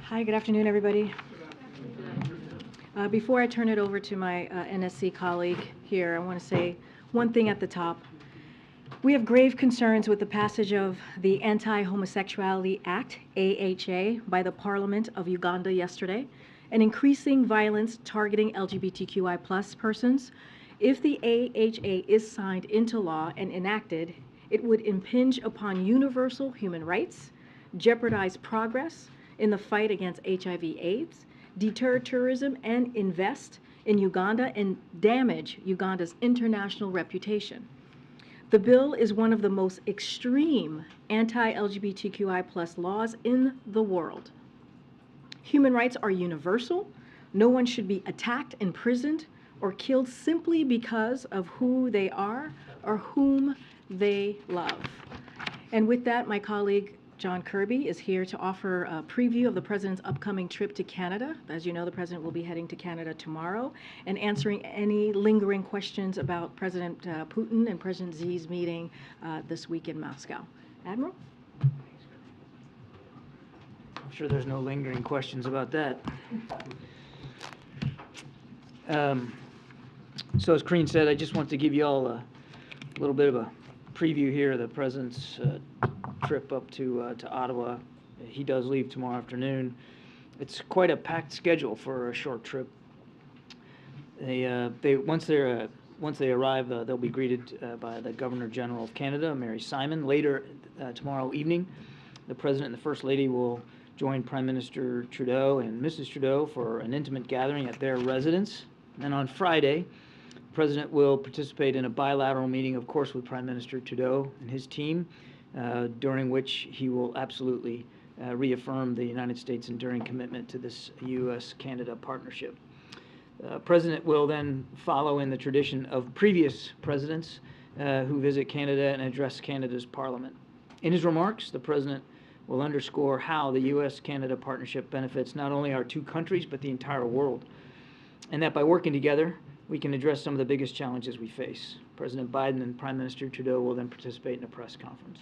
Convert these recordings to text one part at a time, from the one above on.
Hi, good afternoon, everybody. Before I turn it over to my NSC colleague here, I want to say one thing at the top. We have grave concerns with the passage of the Anti-Homosexuality Act, AHA, by the Parliament of Uganda yesterday, and increasing violence targeting LGBTQI+ persons. If the AHA is signed into law and enacted, it would impinge upon universal human rights, jeopardize progress in the fight against HIV/AIDS, deter tourism, and invest in Uganda and damage Uganda's international reputation. The bill is one of the most extreme anti-LGBTQI+ laws in the world. Human rights are universal. No one should be attacked, imprisoned, or killed simply because of who they are or whom they love. And with that, my colleague John Kirby is here to offer a preview of the President's upcoming trip to Canada. As you know, the President will be heading to Canada tomorrow and answering any lingering questions about President Putin and President Xi's meeting this week in Moscow. Admiral? I'm sure there's no lingering questions about that. So as Karine said, I just want to give you all a little bit of a preview here of the President's trip up to Ottawa. He does leave tomorrow afternoon. It's quite a packed schedule for a short trip. Once they arrive, they'll be greeted by the Governor General of Canada, Mary Simon. Later tomorrow evening, the President and the First Lady will join Prime Minister Trudeau and Mrs. Trudeau for an intimate gathering at their residence. And on Friday, the President will participate in a bilateral meeting, of course, with Prime Minister Trudeau and his team, during which he will absolutely reaffirm the United States' enduring commitment to this U.S.-Canada partnership. The President will then follow in the tradition of previous presidents who visit Canada and address Canada's Parliament. In his remarks, the President will underscore how the U.S.-Canada partnership benefits not only our two countries, but the entire world, and that by working together, we can address some of the biggest challenges we face. President Biden and Prime Minister Trudeau will then participate in a press conference.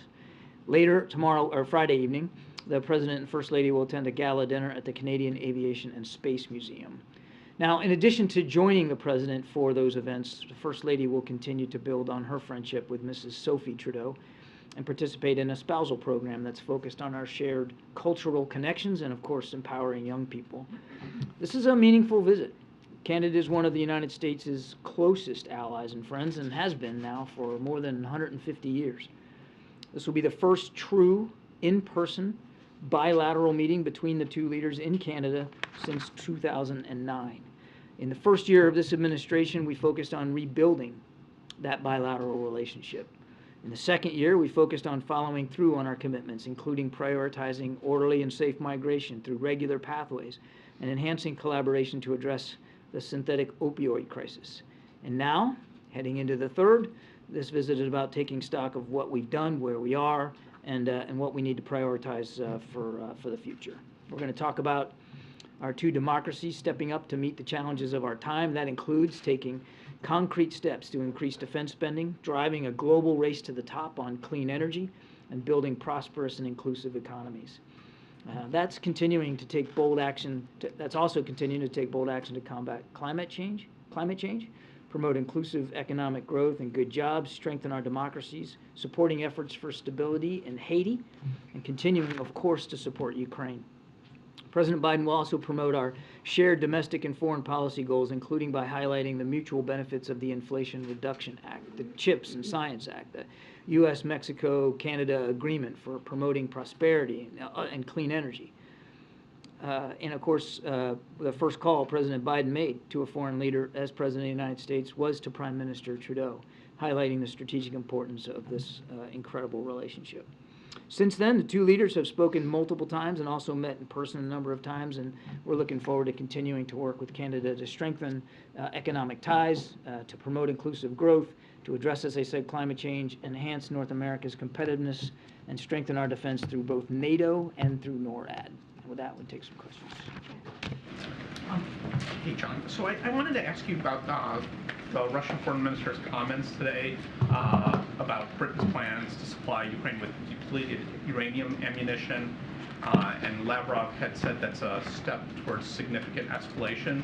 Later tomorrow, or Friday evening, the President and First Lady will attend a gala dinner at the Canadian Aviation and Space Museum. Now, in addition to joining the President for those events, the First Lady will continue to build on her friendship with Mrs. Sophie Trudeau and participate in a spousal program that's focused on our shared cultural connections and, of course, empowering young people. This is a meaningful visit. Canada is one of the United States' closest allies and friends and has been now for more than 150 years. This will be the first true in-person bilateral meeting between the two leaders in Canada since 2009. In the first year of this administration, we focused on rebuilding that bilateral relationship. In the second year, we focused on following through on our commitments, including prioritizing orderly and safe migration through regular pathways and enhancing collaboration to address the synthetic opioid crisis. And now, heading into the third, this visit is about taking stock of what we've done, where we are, and what we need to prioritize for the future. We're going to talk about our two democracies stepping up to meet the challenges of our time. That includes taking concrete steps to increase defense spending, driving a global race to the top on clean energy, and building prosperous and inclusive economies. That's continuing to take bold action. That's also continuing to take bold action to combat climate change, promote inclusive economic growth and good jobs, strengthen our democracies, supporting efforts for stability in Haiti, and continuing, of course, to support Ukraine. President Biden will also promote our shared domestic and foreign policy goals, including by highlighting the mutual benefits of the Inflation Reduction Act, the CHIPS and Science Act, the U.S.-Mexico-Canada Agreement for promoting prosperity and clean energy. And of course, the first call President Biden made to a foreign leader as President of the United States was to Prime Minister Trudeau, highlighting the strategic importance of this incredible relationship. Since then, the two leaders have spoken multiple times and also met in person a number of times, and we're looking forward to continuing to work with Canada to strengthen economic ties, to promote inclusive growth, to address, as I said, climate change, enhance North America's competitiveness, and strengthen our defense through both NATO and through NORAD. And with that, we'll take some questions. Hey, John. So I wanted to ask you about the Russian foreign minister's comments today about Britain's plans to supply Ukraine with depleted uranium ammunition. and Lavrov had said that's a step towards significant escalation.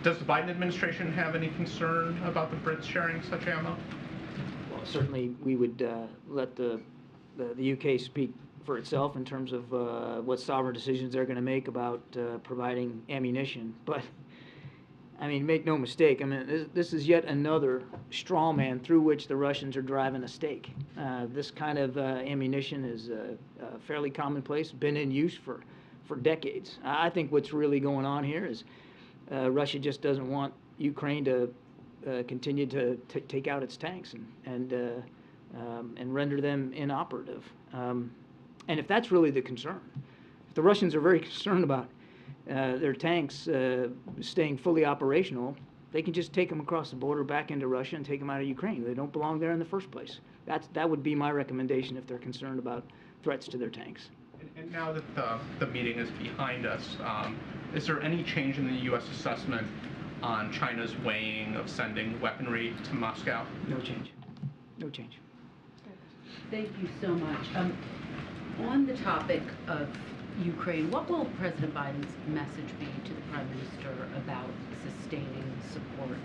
Does the Biden administration have any concern about the Brits sharing such ammo? Well, certainly we would let the UK speak for itself in terms of what sovereign decisions they're going to make about providing ammunition. But, I mean, make no mistake, I mean, this is yet another straw man through which the Russians are driving a stake. This kind of ammunition is fairly commonplace, been in use for decades. I think what's really going on here is Russia just doesn't want Ukraine to continue to take out its tanks and render them inoperative. And if that's really the concern, if the Russians are very concerned about their tanks staying fully operational, they can just take them across the border back into Russia and take them out of Ukraine. They don't belong there in the first place. That would be my recommendation if they're concerned about threats to their tanks. And now that the meeting is behind us, is there any change in the U.S. assessment on China's weighing of sending weaponry to Moscow? No change. No change. Thank you so much. On the topic of Ukraine, what will President Biden's message be to the Prime Minister about sustaining support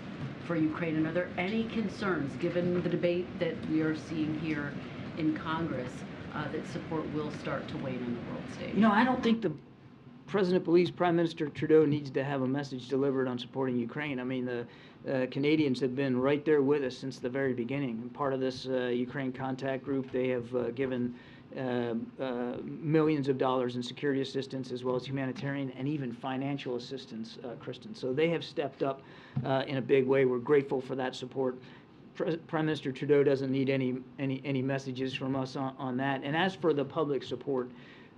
for Ukraine? And are there any concerns, given the debate that we are seeing here in Congress, that support will start to wane on the world stage? You know, I don't think the President believes Prime Minister Trudeau needs to have a message delivered on supporting Ukraine. I mean, the Canadians have been right there with us since the very beginning. And part of this Ukraine contact group, they have given millions of dollars in security assistance, as well as humanitarian and even financial assistance, Kristen. So they have stepped up in a big way. We're grateful for that support. Prime Minister Trudeau doesn't need any messages from us on that. And as for the public support,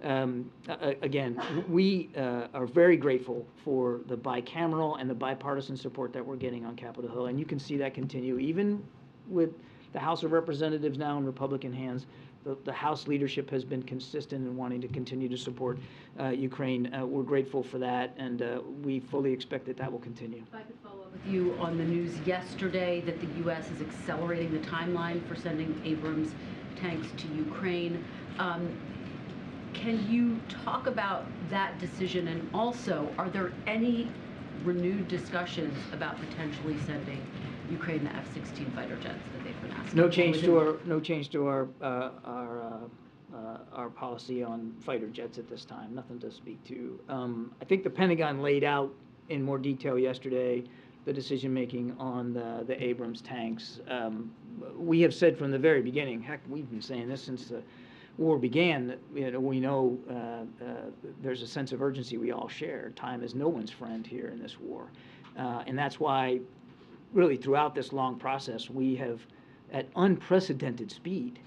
again, we are very grateful for the bicameral and the bipartisan support that we're getting on Capitol Hill. And you can see that continue. Even with the House of Representatives now in Republican hands, the House leadership has been consistent in wanting to continue to support Ukraine. We're grateful for that, and we fully expect that will continue. If I could follow up with you on the news yesterday that the U.S. is accelerating the timeline for sending Abrams tanks to Ukraine. Can you talk about that decision, and also, are there any renewed discussions about potentially sending Ukraine the F-16 fighter jets that they've been asking? No change to our policy on fighter jets at this time. Nothing to speak to. I think the Pentagon laid out in more detail yesterday the decision making on the Abrams tanks. We have said from the very beginning. Heck, we've been saying this since the war began. That, you know, we know there's a sense of urgency we all share. Time is no one's friend here in this war, and that's why, really, throughout this long process, we have, at unprecedented speed,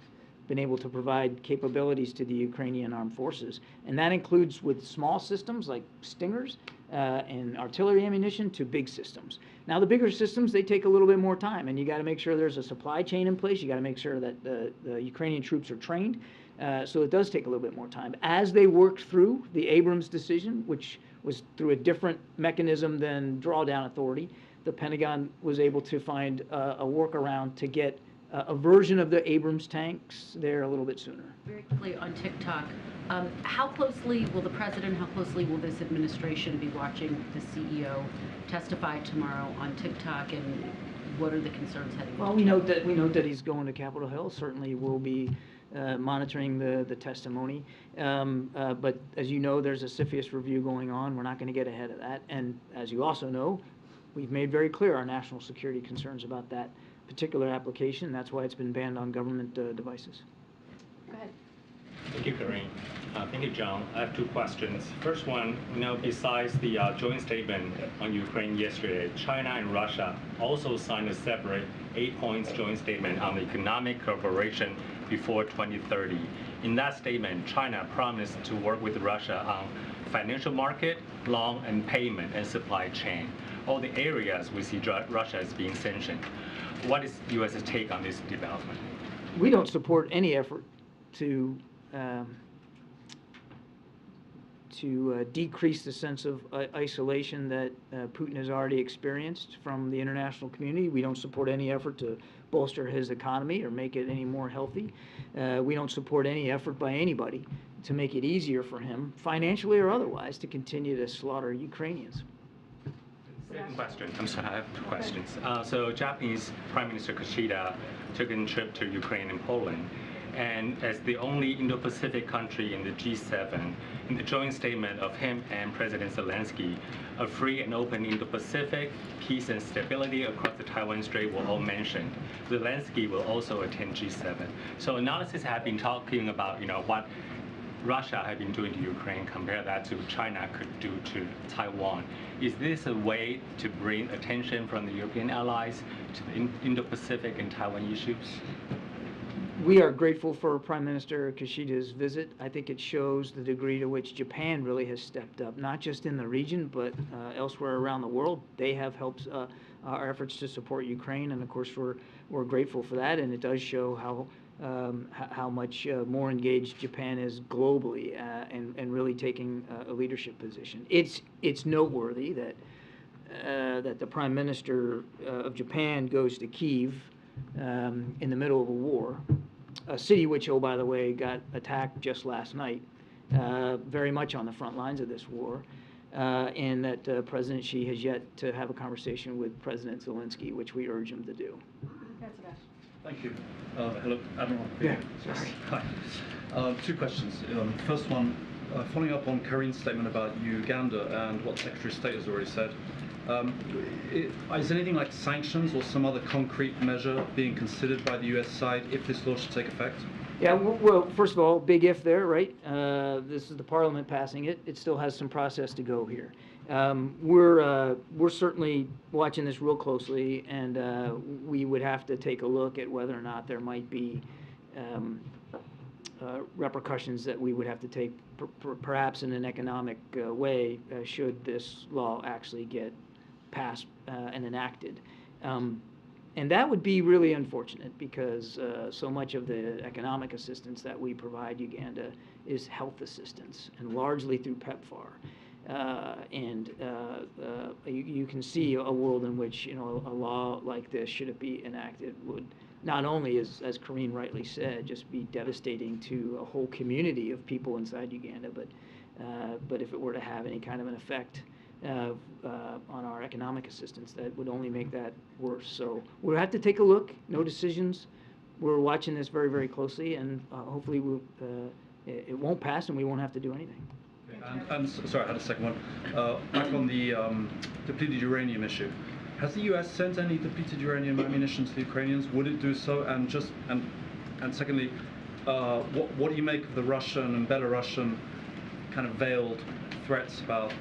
been able to provide capabilities to the Ukrainian armed forces. And that includes with small systems like Stingers and artillery ammunition to big systems. Now, the bigger systems, they take a little bit more time, and you got to make sure there's a supply chain in place. You got to make sure that the Ukrainian troops are trained. So it does take a little bit more time. As they worked through the Abrams decision, which was through a different mechanism than drawdown authority, the Pentagon was able to find a workaround to get a version of the Abrams tanks there a little bit sooner. Very quickly on TikTok, how closely will the president, how closely will this administration be watching the CEO testify tomorrow on TikTok, and what are the concerns heading? Well, we note that he's going to Capitol Hill. Certainly, we'll be monitoring the testimony. But as you know, there's a CFIUS review going on. We're not going to get ahead of that. And as you also know, we've made very clear our national security concerns about that particular application. That's why it's been banned on government devices. Go ahead. Thank you, Karine. Thank you, John. I have two questions. First one, besides the joint statement on Ukraine yesterday, China and Russia also signed a separate 8-point joint statement on economic cooperation before 2030. In that statement, China promised to work with Russia on financial market, loan and payment, and supply chain, all the areas we see Russia as being sanctioned. What is the U.S.'s take on this development? We don't support any effort to to decrease the sense of isolation that Putin has already experienced from the international community. We don't support any effort to bolster his economy or make it any more healthy. We don't support any effort by anybody to make it easier for him, financially or otherwise, to continue to slaughter Ukrainians. Second question. I'm sorry, I have two questions. So Japanese Prime Minister Kishida took a trip to Ukraine and Poland. And as the only Indo-Pacific country in the G7, in the joint statement of him and President Zelensky, a free and open Indo-Pacific, peace and stability across the Taiwan Strait were all mentioned. Zelensky will also attend G7. So analysts have been talking about, what Russia had been doing to Ukraine, compare that to China could do to Taiwan. Is this a way to bring attention from the European allies to the Indo-Pacific and Taiwan issues? We are grateful for Prime Minister Kishida's visit. I think it shows the degree to which Japan really has stepped up, not just in the region, but elsewhere around the world. They have helped our efforts to support Ukraine, and of course we're grateful for that, and it does show how much more engaged Japan is globally and really taking a leadership position. It's noteworthy that that the Prime Minister of Japan goes to Kyiv in the middle of a war, a city which, oh, by the way, got attacked just last night, very much on the front lines of this war, and that President Xi has yet to have a conversation with President Zelensky, which we urge him to do. Thank you. Hello, Admiral. Yeah, Yes. sorry. Hi. Two questions. First one, following up on Karine's statement about Uganda and what Secretary of State has already said. Is anything like sanctions or some other concrete measure being considered by the U.S. side if this law should take effect? Yeah, well, first of all, big if there, right? This is the Parliament passing it. It still has some process to go here. We're certainly watching this real closely, and we would have to take a look at whether or not there might be repercussions that we would have to take, perhaps in an economic way, should this law actually get passed and enacted. And that would be really unfortunate because so much of the economic assistance that we provide Uganda is health assistance, and largely through PEPFAR. You can see a world in which a law like this, should it be enacted, would not only, as Karine rightly said, just be devastating to a whole community of people inside Uganda, but if it were to have any kind of an effect on our economic assistance, that would only make that worse. So we'll have to take a look. No decisions. We're watching this very, very closely, and hopefully it won't pass and we won't have to do anything. And sorry, I had a second one. Back on the depleted uranium issue. Has the U.S. sent any depleted uranium ammunition to the Ukrainians? Would it do so? And secondly, what do you make of the Russian and Belarusian kind of veiled threats about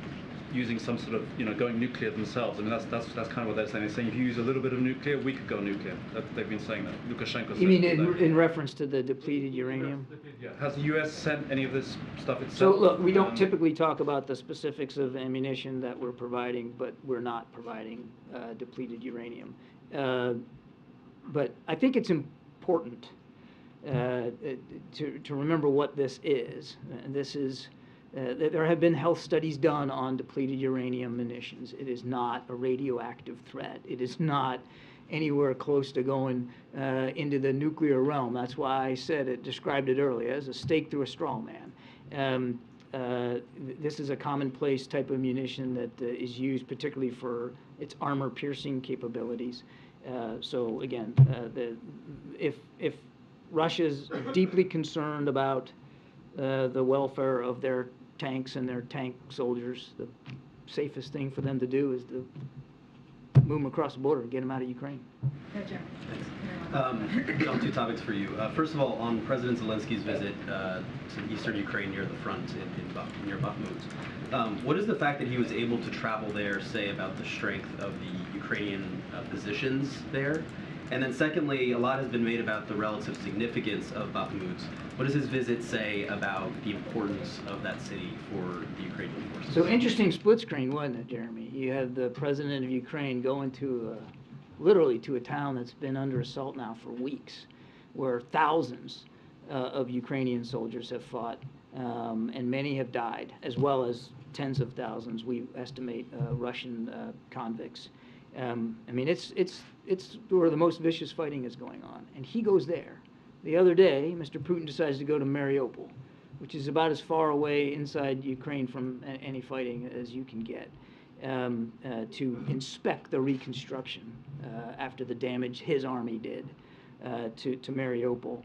using some sort of, going nuclear themselves? I mean, that's kind of what they're saying. They're saying if you use a little bit of nuclear, we could go nuclear. They've been saying that. Lukashenko. You mean in reference to the depleted uranium? Yeah. Has the U.S. sent any of this stuff itself? So look, we don't typically talk about the specifics of ammunition that we're providing, but we're not providing depleted uranium. But I think it's important to remember what this is. This is. There have been health studies done on depleted uranium munitions. It is not a radioactive threat. It is not anywhere close to going into the nuclear realm. That's why I described it earlier as a stake through a straw man. This is a commonplace type of munition that is used particularly for its armor-piercing capabilities. So again, if Russia is deeply concerned about the welfare of their tanks and their tank soldiers, the safest thing for them to do is to move them across the border and get them out of Ukraine. On two topics for you. First of all, on President Zelensky's visit to eastern Ukraine near the front near Bakhmut, what does the fact that he was able to travel there say about the strength of the Ukrainian positions there? And then secondly, a lot has been made about the relative significance of Bakhmut. What does his visit say about the importance of that city for the Ukrainian forces? So interesting split screen, wasn't it, Jeremy? You have the president of Ukraine going to literally to a town that's been under assault now for weeks, where thousands of Ukrainian soldiers have fought and many have died, as well as tens of thousands, we estimate, Russian convicts. I mean, it's where the most vicious fighting is going on, and he goes there. The other day, Mr. Putin decides to go to Mariupol, which is about as far away inside Ukraine from any fighting as you can get, to inspect the reconstruction after the damage his army did to Mariupol.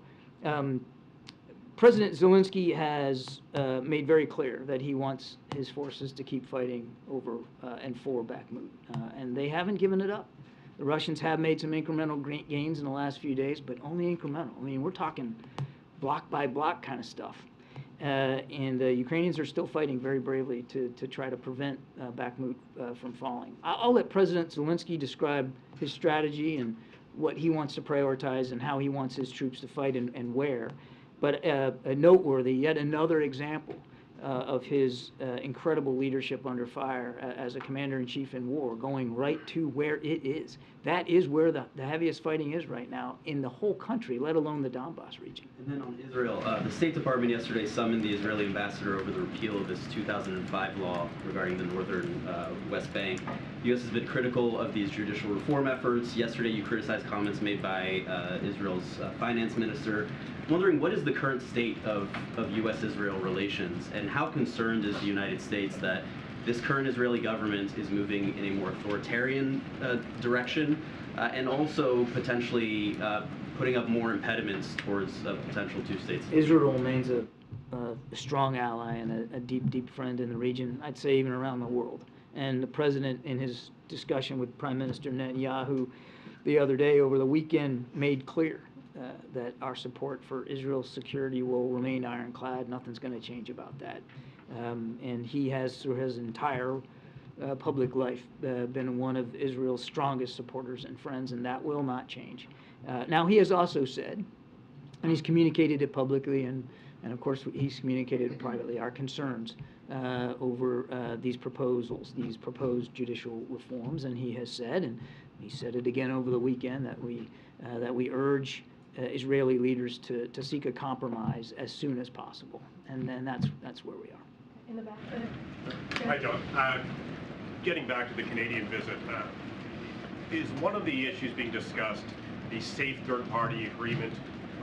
President Zelensky has made very clear that he wants his forces to keep fighting over and for Bakhmut, and they haven't given it up. The Russians have made some incremental gains in the last few days, but only incremental. I mean, we're talking block by block kind of stuff. And the Ukrainians are still fighting very bravely to try to prevent Bakhmut from falling. I'll let President Zelensky describe his strategy and what he wants to prioritize and how he wants his troops to fight and where. But noteworthy, yet another example of his incredible leadership under fire as a commander-in-chief in war, going right to where it is. That is where the heaviest fighting is right now in the whole country, let alone the Donbass region. And then on Israel, the State Department yesterday summoned the Israeli ambassador over the repeal of this 2005 law regarding the northern West Bank. The U.S. has been critical of these judicial reform efforts. Yesterday, you criticized comments made by Israel's finance minister. I'm wondering, what is the current state of U.S.-Israel relations, and how concerned is the United States that this current Israeli government is moving in a more authoritarian direction, and also potentially putting up more impediments towards a potential two-state solution? Israel remains a strong ally and a deep, deep friend in the region, I'd say even around the world. And the president, in his discussion with Prime Minister Netanyahu the other day over the weekend, made clear that our support for Israel's security will remain ironclad. Nothing's going to change about that. And he has, through his entire public life, been one of Israel's strongest supporters and friends, and that will not change. Now, he has also said, and he's communicated it publicly, and of course he's communicated it privately, our concerns over these proposals, these proposed judicial reforms, and he has said, and he said it again over the weekend, that we urge Israeli leaders to seek a compromise as soon as possible, and then that's where we are. In the back. Hi, John. Getting back to the Canadian visit, is one of the issues being discussed the safe third-party agreement?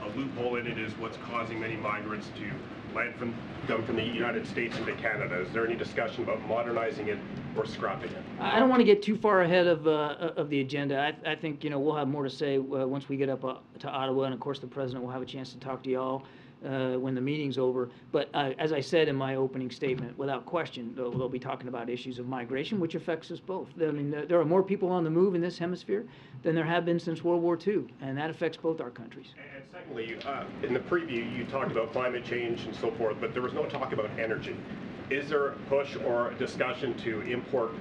A loophole in it is what's causing many migrants to land from the United States into Canada. Is there any discussion about modernizing it or scrapping it? I don't want to get too far ahead of the agenda. I think we'll have more to say once we get up to Ottawa, and of course the president will have a chance to talk to y'all when the meeting's over. But as I said in my opening statement, without question, they'll be talking about issues of migration, which affects us both. I mean, there are more people on the move in this hemisphere than there have been since World War II, and that affects both our countries. And secondly, in the preview, you talked about climate change and so forth, but there was no talk about energy. Is there a push or a discussion to import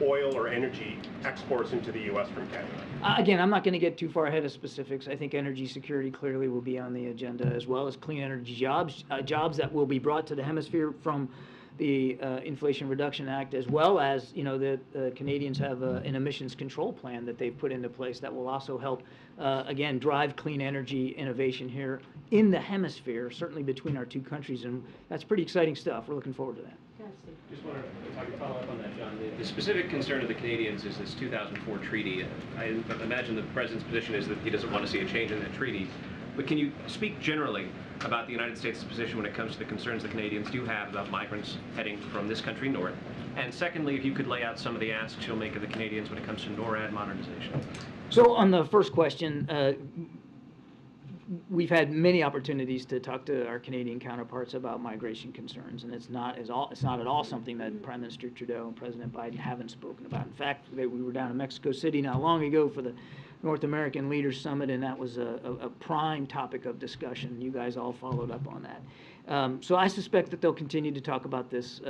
oil or energy exports into the U.S. from Canada? Again, I'm not going to get too far ahead of specifics. I think energy security clearly will be on the agenda, as well as clean energy jobs, jobs that will be brought to the hemisphere from the Inflation Reduction Act, as well as, the Canadians have an emissions control plan that they've put into place that will also help, again, drive clean energy innovation here in the hemisphere, certainly between our two countries, and that's pretty exciting stuff. We're looking forward to that. Just wanted, if I could follow up on that, John. The specific concern of the Canadians is this 2004 treaty. I imagine the president's position is that he doesn't want to see a change in that treaty. But can you speak generally about the United States' position when it comes to the concerns the Canadians do have about migrants heading from this country north? And secondly, if you could lay out some of the asks you'll make of the Canadians when it comes to NORAD modernization. So on the first question, we've had many opportunities to talk to our Canadian counterparts about migration concerns, and it's not at all something that Prime Minister Trudeau and President Biden haven't spoken about. In fact, we were down in Mexico City not long ago for the North American Leaders Summit, and that was a prime topic of discussion. You guys all followed up on that. So I suspect that they'll continue to talk about this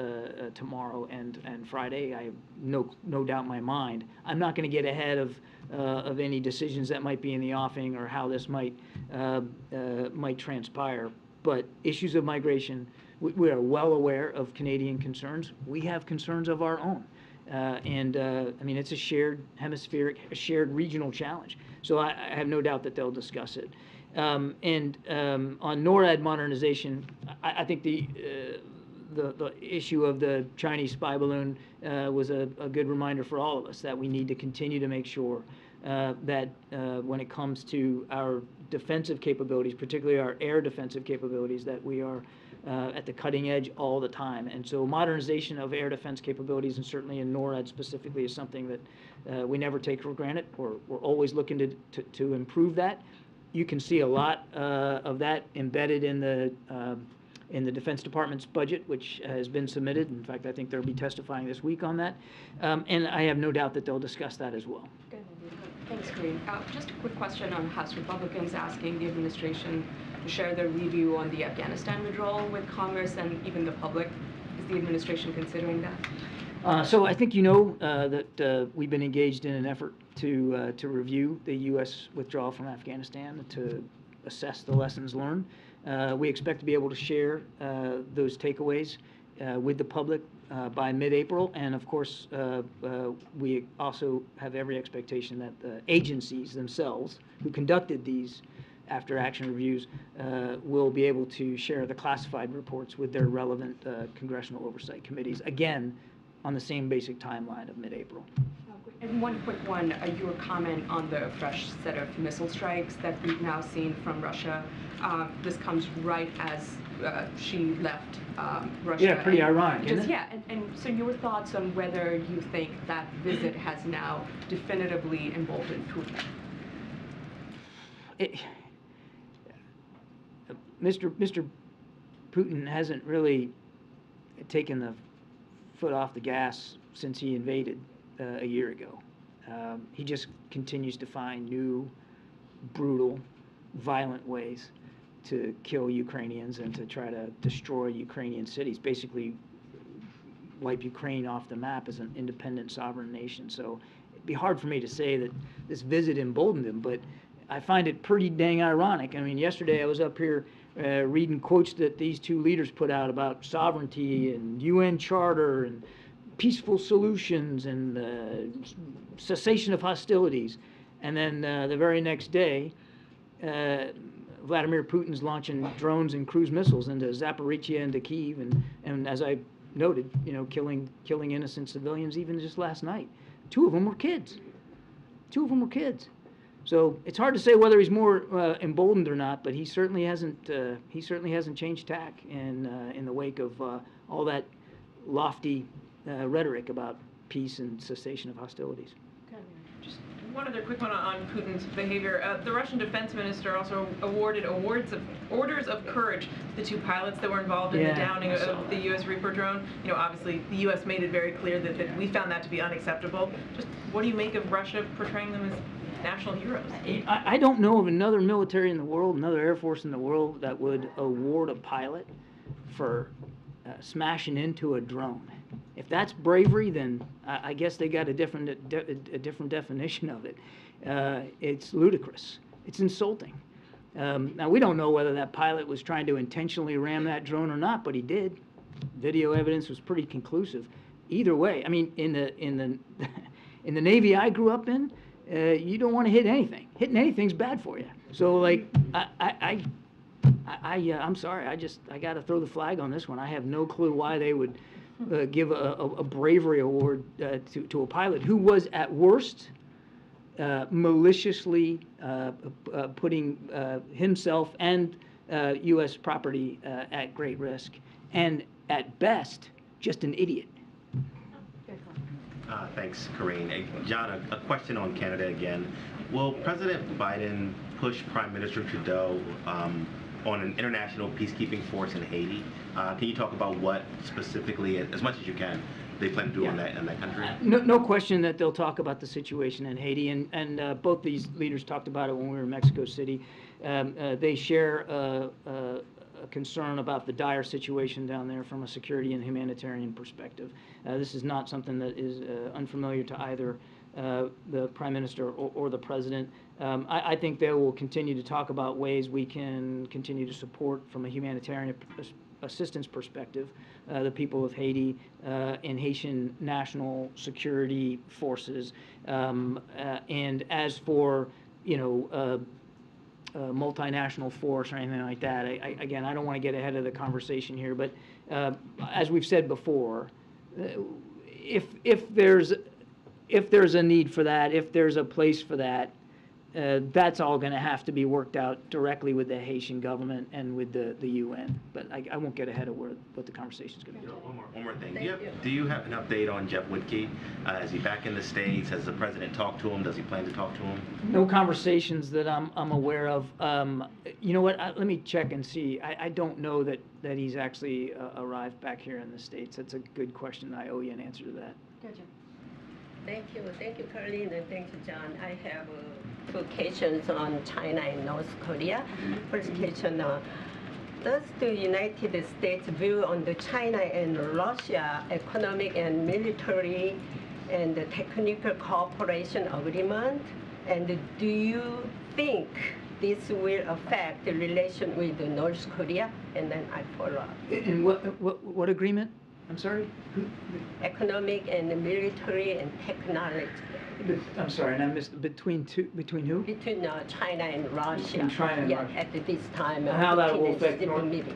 tomorrow and Friday. I have no doubt in my mind. I'm not going to get ahead of any decisions that might be in the offing or how this might transpire. But issues of migration, we are well aware of Canadian concerns. We have concerns of our own. I mean, it's a shared hemispheric, a shared regional challenge. So I have no doubt that they'll discuss it. On NORAD modernization, I think the issue of the Chinese spy balloon was a good reminder for all of us that we need to continue to make sure that when it comes to our defensive capabilities, particularly our air defensive capabilities, that we are at the cutting edge all the time. And so modernization of air defense capabilities, and certainly in NORAD specifically, is something that we never take for granted. We're always looking to improve that. You can see a lot of that embedded in the Defense Department's budget, which has been submitted. In fact, I think they'll be testifying this week on that. And I have no doubt that they'll discuss that as well. Good. Thanks, Karine. Just a quick question on House Republicans asking the administration to share their review on the Afghanistan withdrawal with Congress and even the public. Is the administration considering that? So I think you know that we've been engaged in an effort to review the U.S. withdrawal from Afghanistan, to assess the lessons learned. We expect to be able to share those takeaways with the public by mid-April, and of course we also have every expectation that the agencies themselves who conducted these after-action reviews will be able to share the classified reports with their relevant congressional oversight committees, again on the same basic timeline of mid-April. And one quick one, your comment on the fresh set of missile strikes that we've now seen from Russia. This comes right as she left Russia. Yeah, pretty ironic, isn't it? Yeah, and so your thoughts on whether you think that visit has now definitively emboldened Putin? Mr. Putin hasn't really taken the foot off the gas since he invaded a year ago. He just continues to find new, brutal, violent ways to kill Ukrainians and to try to destroy Ukrainian cities, basically wipe Ukraine off the map as an independent sovereign nation. So it'd be hard for me to say that this visit emboldened him, but I find it pretty dang ironic. I mean, yesterday I was up here reading quotes that these two leaders put out about sovereignty and UN Charter and peaceful solutions and cessation of hostilities. And then the very next day, Vladimir Putin's launching drones and cruise missiles into Zaporizhia and to Kyiv, and as I noted, you know, killing innocent civilians even just last night. Two of them were kids. So it's hard to say whether he's more emboldened or not, but he certainly hasn't changed tack in the wake of all that lofty rhetoric about peace and cessation of hostilities. Just one other quick one on Putin's behavior. The Russian defense minister also awarded orders of courage to the two pilots that were involved in the downing of the U.S. Reaper drone. You know, obviously the U.S. made it very clear that we found that to be unacceptable. Just what do you make of Russia portraying them as national heroes? I don't know of another military in the world, another Air Force in the world that would award a pilot for smashing into a drone. If that's bravery, then I guess they got a different definition of it. It's ludicrous. It's insulting. Now we don't know whether that pilot was trying to intentionally ram that drone or not, but he did. Video evidence was pretty conclusive. Either way, I mean, in the Navy I grew up in, you don't want to hit anything. Hitting anything's bad for you. So like I'm sorry. I got to throw the flag on this one. I have no clue why they would give a bravery award to a pilot who was at worst maliciously putting himself and U.S. property at great risk, and at best just an idiot. Thanks, Karine. John, a question on Canada again. Will President Biden push Prime Minister Trudeau on an international peacekeeping force in Haiti? Can you talk about what specifically, as much as you can, they plan to do in that country? No question that they'll talk about the situation in Haiti, and both these leaders talked about it when we were in Mexico City. They share a concern about the dire situation down there from a security and humanitarian perspective. This is not something that is unfamiliar to either the Prime Minister or the President. I think they will continue to talk about ways we can continue to support from a humanitarian assistance perspective the people of Haiti and Haitian national security forces. And as for, multinational force or anything like that. Again, I don't want to get ahead of the conversation here, but as we've said before, if there's a need for that, if there's a place for that, that's all going to have to be worked out directly with the Haitian government and with the UN. But I won't get ahead of what the conversation is going to be. One more thing. Do you have an update on Jeff Woodkey? Is he back in the States? Has the president talked to him? Does he plan to talk to him? No conversations that I'm aware of. You know what? Let me check and see. I don't know that he's actually arrived back here in the States. That's a good question. I owe you an answer to that. Gotcha. Thank you, Karine, and thank you, John. I have two questions on China and North Korea. First question, does the United States view on the China and Russia economic and military and technical cooperation agreement? And do you think this will affect the relation with North Korea? And then I follow up. And what agreement? I'm sorry? Economic and military and technology. I'm sorry, and I missed between who? Between China and Russia. Between China and Russia. At this time. And how that will affect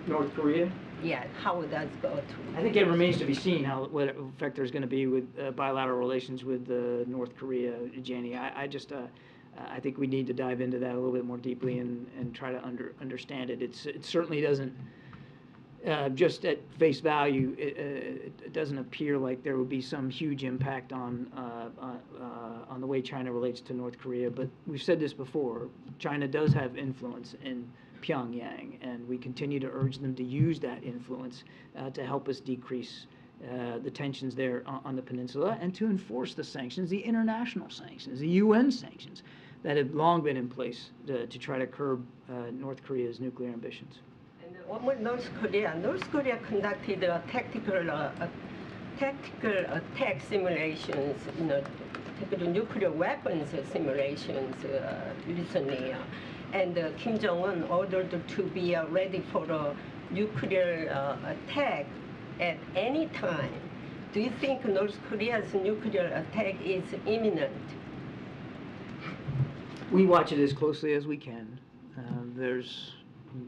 North Korea? Yeah, how would that go to? I think it remains to be seen what effect there's going to be with bilateral relations with North Korea, Jenny. I think we need to dive into that a little bit more deeply and try to understand it. It certainly doesn't. Just at face value, it doesn't appear like there would be some huge impact on the way China relates to North Korea. But we've said this before: China does have influence in Pyongyang, and we continue to urge them to use that influence to help us decrease the tensions there on the peninsula and to enforce the sanctions, the international sanctions, the UN sanctions that have long been in place to try to curb North Korea's nuclear ambitions. One more, North Korea. North Korea conducted tactical attack simulations, tactical nuclear weapons simulations recently, and Kim Jong-un ordered to be ready for a nuclear attack at any time. Do you think North Korea's nuclear attack is imminent? We watch it as closely as we can. There's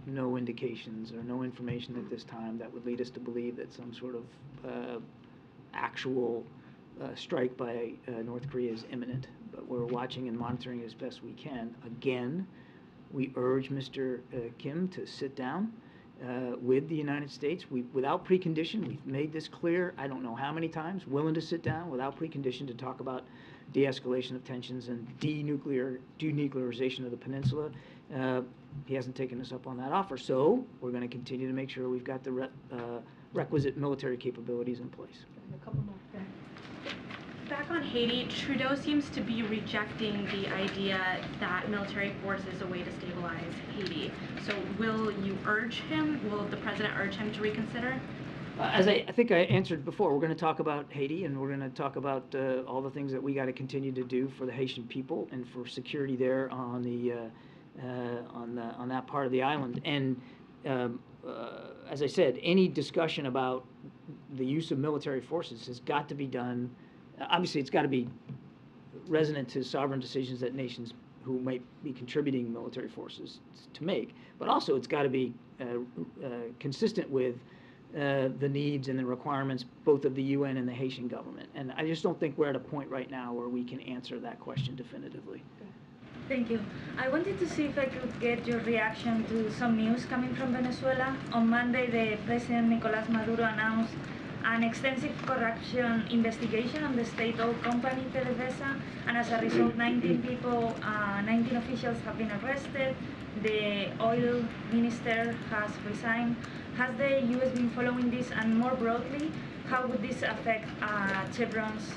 no indications or no information at this time that would lead us to believe that some sort of actual strike by North Korea is imminent. But we're watching and monitoring as best we can. Again, we urge Mr. Kim to sit down with the United States. Without precondition, we've made this clear, I don't know how many times, willing to sit down without precondition to talk about de-escalation of tensions and denuclearization of the peninsula. He hasn't taken us up on that offer, so we're going to continue to make sure we've got the requisite military capabilities in place. A couple more. Back on Haiti, Trudeau seems to be rejecting the idea that military force is a way to stabilize Haiti. So will the president urge him to reconsider? As I think I answered before, we're going to talk about Haiti, and we're going to talk about all the things that we got to continue to do for the Haitian people and for security there on that part of the island. And as I said, any discussion about the use of military forces has got to be done. Obviously, it's got to be resonant to sovereign decisions that nations who might be contributing military forces to make, but also it's got to be consistent with the needs and the requirements both of the UN and the Haitian government. And I just don't think we're at a point right now where we can answer that question definitively. Thank you. I wanted to see if I could get your reaction to some news coming from Venezuela. On Monday, the President Nicolás Maduro announced an extensive corruption investigation on the state-owned company PDVSA, and as a result, 19 officials have been arrested. The oil minister has resigned. Has the U.S. been following this, and more broadly, how would this affect Chevron's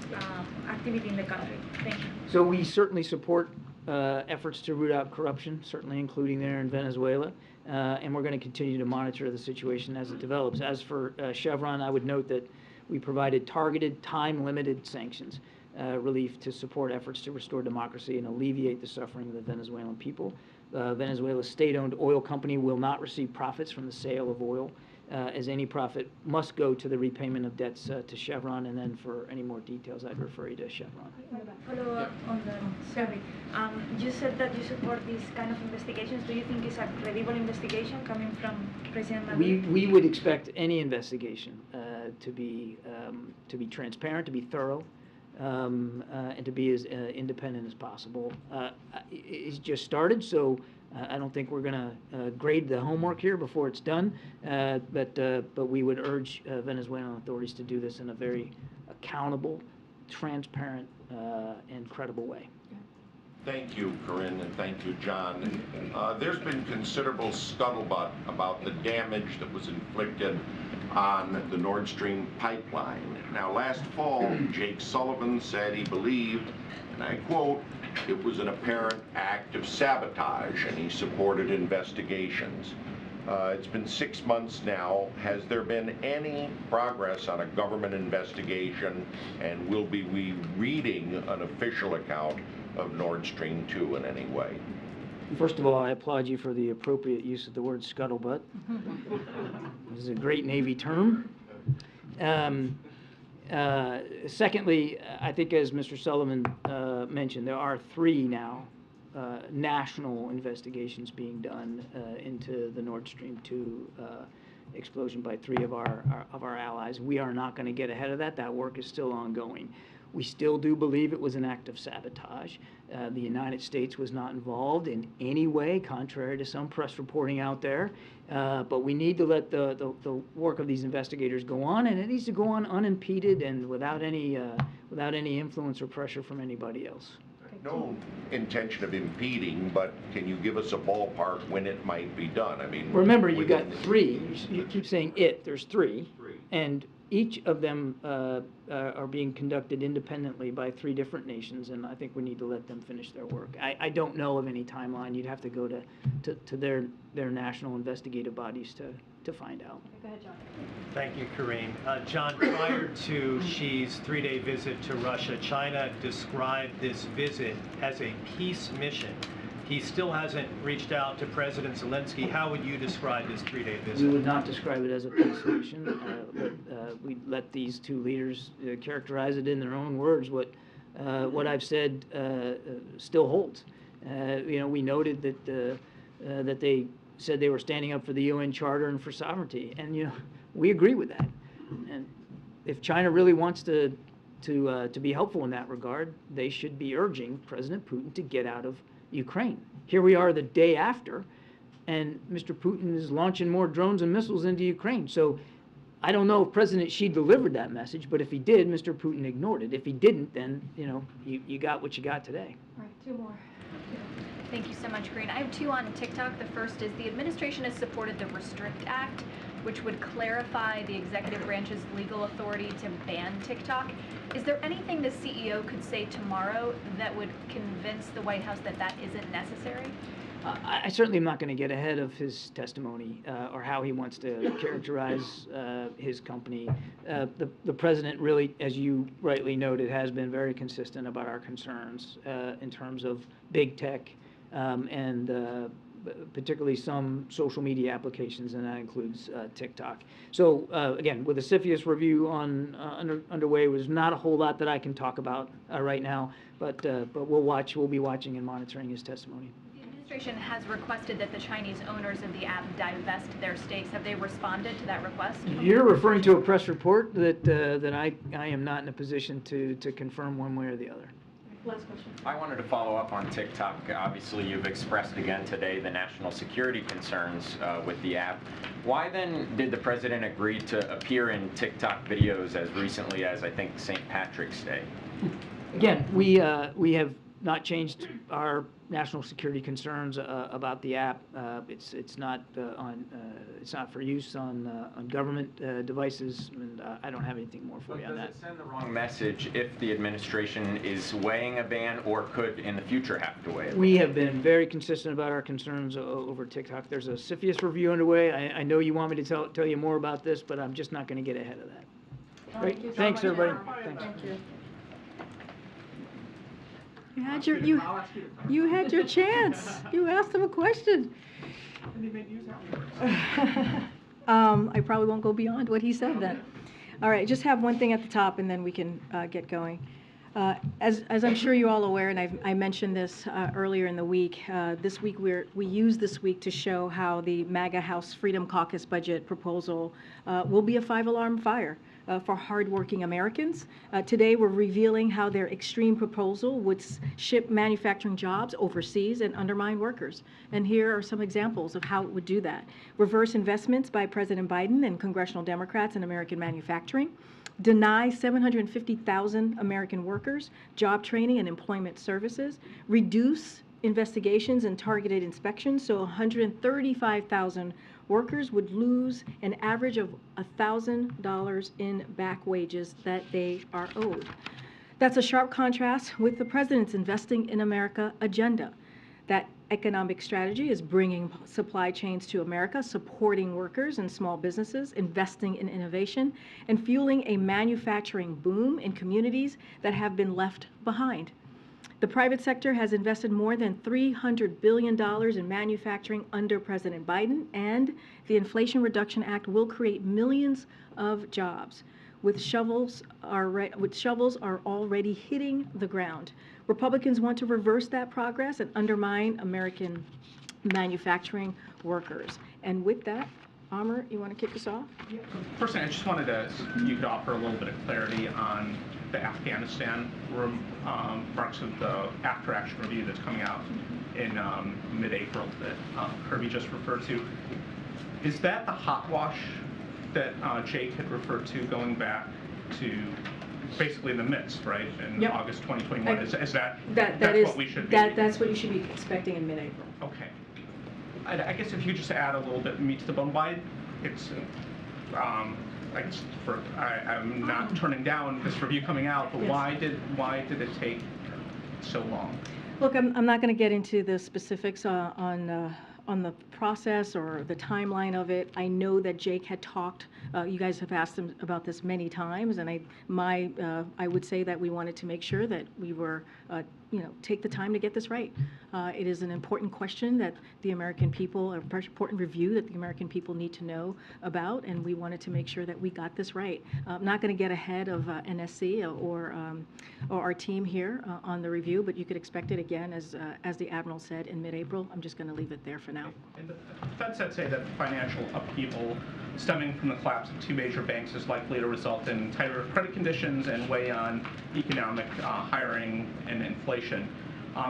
activity in the country? Thank you. So we certainly support efforts to root out corruption, certainly including there in Venezuela, and we're going to continue to monitor the situation as it develops. As for Chevron, I would note that we provided targeted, time-limited sanctions relief to support efforts to restore democracy and alleviate the suffering of the Venezuelan people. Venezuela's state-owned oil company will not receive profits from the sale of oil as any profit must go to the repayment of debts to Chevron, and then for any more details, I'd refer you to Chevron. Follow up on the, sorry. You said that you support these kind of investigations. Do you think it's a credible investigation coming from President Maduro? We would expect any investigation to be transparent, to be thorough, and to be as independent as possible. It's just started, so I don't think we're going to grade the homework here before it's done, but we would urge Venezuelan authorities to do this in a very accountable, transparent, and credible way. Thank you, Karine, and thank you, John. There's been considerable scuttlebutt about the damage that was inflicted on the Nord Stream pipeline. Now, last fall, Jake Sullivan said he believed, and I quote, "it was an apparent act of sabotage," and he supported investigations. It's been 6 months now. Has there been any progress on a government investigation, and will we be reading an official account of Nord Stream 2 in any way? First of all, I applaud you for the appropriate use of the word scuttlebutt. This is a great Navy term. Secondly, I think as Mr. Sullivan mentioned, there are 3 now national investigations being done into the Nord Stream 2 explosion by 3 of our allies. We are not going to get ahead of that. That work is still ongoing. We still do believe it was an act of sabotage. The United States was not involved in any way, contrary to some press reporting out there. But we need to let the work of these investigators go on, and it needs to go on unimpeded and without any influence or pressure from anybody else. No intention of impeding, but can you give us a ballpark when it might be done? I mean, remember, you got 3. You keep saying it. There's 3, and each of them are being conducted independently by 3 different nations, and I think we need to let them finish their work. I don't know of any timeline. You'd have to go to their national investigative bodies to find out. Go ahead, John. Thank you, Karine. John, prior to Xi's 3-day visit to Russia, China described this visit as a peace mission. He still hasn't reached out to President Zelensky. How would you describe this 3-day visit? We would not describe it as a peace mission, but we let these 2 leaders characterize it in their own words. What I've said still holds. We noted that they said they were standing up for the UN Charter and for sovereignty, and we agree with that. And if China really wants to be helpful in that regard, they should be urging President Putin to get out of Ukraine. Here we are the day after, and Mr. Putin is launching more drones and missiles into Ukraine. So I don't know if President Xi delivered that message, but if he did, Mr. Putin ignored it. If he didn't, then you got what you got today. All right, 2 more. Thank you so much, Karine. I have 2 on TikTok. The first is the administration has supported the Restrict Act, which would clarify the executive branch's legal authority to ban TikTok. Is there anything the CEO could say tomorrow that would convince the White House that that isn't necessary? I certainly am not going to get ahead of his testimony or how he wants to characterize his company. The president really, as you rightly noted, has been very consistent about our concerns in terms of big tech and particularly some social media applications, and that includes TikTok. So again, with the CFIUS review underway, there's not a whole lot that I can talk about right now, but we'll be watching and monitoring his testimony. The administration has requested that the Chinese owners of the app divest their stakes. Have they responded to that request? You're referring to a press report that I am not in a position to confirm one way or the other. Last question. I wanted to follow up on TikTok. Obviously, you've expressed again today the national security concerns with the app. Why then did the president agree to appear in TikTok videos as recently as, I think, St. Patrick's Day? Again, we have not changed our national security concerns about the app. It's not for use on government devices, and I don't have anything more for you on that. Does it send the wrong message if the administration is weighing a ban or could in the future have to weigh it? We have been very consistent about our concerns over TikTok. There's a CFIUS review underway. I know you want me to tell you more about this, but I'm just not going to get ahead of that. Great. Thanks, everybody. Thanks. Thank you. You had your chance. You asked him a question. And he made use afterwards. I probably won't go beyond what he said then. All right, just have one thing at the top, and then we can get going. As I'm sure you're all aware, and I mentioned this earlier in the week, this week we use this week to show how the MAGA House Freedom Caucus budget proposal will be a five-alarm fire for hardworking Americans. Today we're revealing how their extreme proposal would ship manufacturing jobs overseas and undermine workers. And here are some examples of how it would do that. Reverse investments by President Biden and congressional Democrats in American manufacturing. Deny 750,000 American workers job training and employment services, reduce investigations and targeted inspections, so 135,000 workers would lose an average of $1,000 in back wages that they are owed. That's a sharp contrast with the president's Investing in America agenda. That economic strategy is bringing supply chains to America, supporting workers and small businesses, investing in innovation, and fueling a manufacturing boom in communities that have been left behind. The private sector has invested more than $300 billion in manufacturing under President Biden, and the Inflation Reduction Act will create millions of jobs. With shovels are already hitting the ground. Republicans want to reverse that progress and undermine American manufacturing workers. And with that, Amr, you want to kick us off? First thing, I just wanted to, you could offer a little bit of clarity on the Afghanistan parts of the after-action review that's coming out in mid-April that Kirby just referred to. Is that the hot wash that Jake had referred to, going back to basically the midst, right, in August 2021? Is that what we should be? That's what you should be expecting in mid-April. Okay. I guess if you just add a little bit meat to the bone, why it's I'm not turning down this review coming out, but why did it take so long? Look, I'm not going to get into the specifics on the process or the timeline of it. I know that Jake had talked, you guys have asked him about this many times, and I would say that we wanted to make sure that we were, take the time to get this right. It is an important question that the American people, an important review that the American people need to know about, and we wanted to make sure that we got this right. I'm not going to get ahead of NSC or our team here on the review, but you could expect it again, as the Admiral said, in mid-April. I'm just going to leave it there for now. And the Fed said that financial upheaval stemming from the collapse of two major banks is likely to result in tighter credit conditions and weigh on economic hiring and inflation.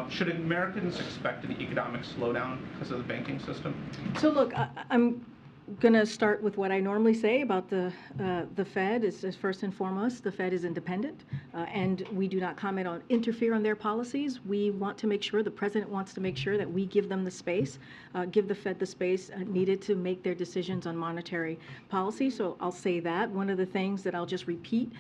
Should Americans expect an economic slowdown because of the banking system? So look, I'm going to start with what I normally say about the Fed. Is first and foremost, the Fed is independent, and we do not comment on, interfere on their policies. We want to make sure, the president wants to make sure that we give them the space, give the Fed the space needed to make their decisions on monetary policy. So I'll say that. One of the things that I'll just repeat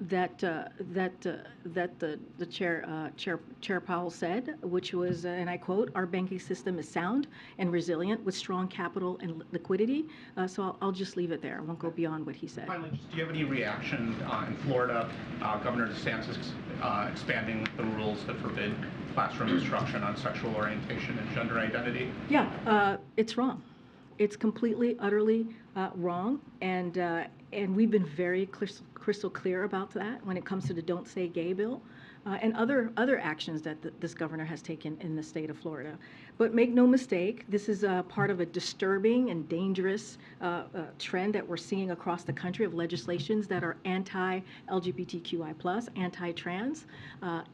that the Chair Powell said, which was, and I quote, "Our banking system is sound and resilient with strong capital and liquidity." So I'll just leave it there. I won't go beyond what he said. Finally, do you have any reaction in Florida? Governor DeSantis expanding the rules that forbid classroom instruction on sexual orientation and gender identity? Yeah, it's wrong. It's completely, utterly wrong, and we've been very crystal clear about that when it comes to the Don't Say Gay bill and other actions that this governor has taken in the state of Florida. But make no mistake, this is part of a disturbing and dangerous trend that we're seeing across the country of legislations that are anti-LGBTQI+, anti-trans,